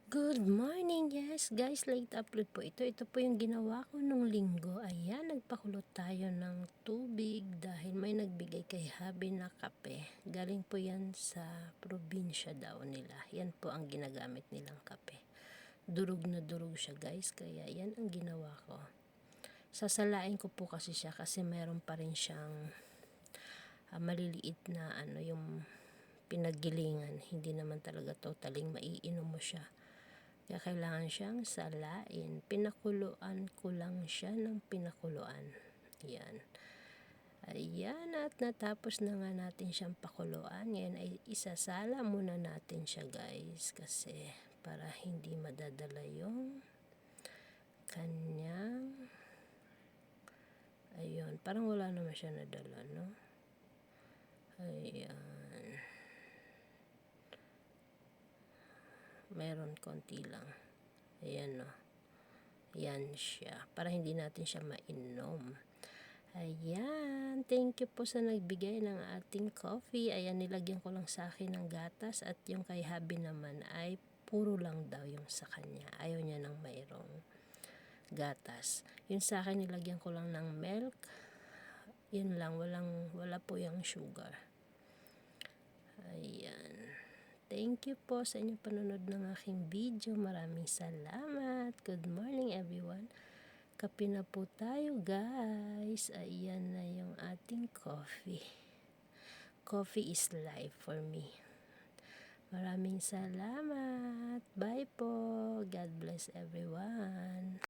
Good morning! Yes, guys, late upload po ito. Ito po yung ginawa ko nung linggo. Ayan, nagpakulot tayo ng tubig dahil may nagbigay kay Habi na kape. Galing po yan sa probinsya daw nila. Yan po ang ginagamit nilang kape. Durog na durog siya, guys, kaya yan ang ginawa ko. Sasalain ko po kasi siya kasi meron pa rin siyang maliliit na yung pinaggilingan. Hindi naman talaga totaling maiinom mo siya. Kaya kailangan siyang salain. Pinakuluan ko lang siya ng pinakuluan. Yan. Ayan, at natapos na nga natin siyang pakuluan. Ngayon ay isasala muna natin siya, guys. Kasi para hindi madadala yung kanyang ayun, parang wala naman siya nadala, no? Ayan. Meron konti lang. Ayan, no? Yan siya. Para hindi natin siya mainom. Ayan. Thank you po sa nagbigay ng ating coffee. Ayan, nilagyan ko lang sa akin ng gatas. At yung kay Habi naman ay puro lang daw yung sa kanya. Ayaw niya ng mayroong gatas. Yung sa akin, nilagyan ko lang ng milk. Yun lang. Wala po yung sugar. Ayan. Thank you po sa inyong panonood ng aking video. Maraming salamat. Good morning, everyone. Kape na po tayo, guys. Ayan na yung ating coffee. Coffee is life for me. Maraming salamat. Bye po. God bless everyone.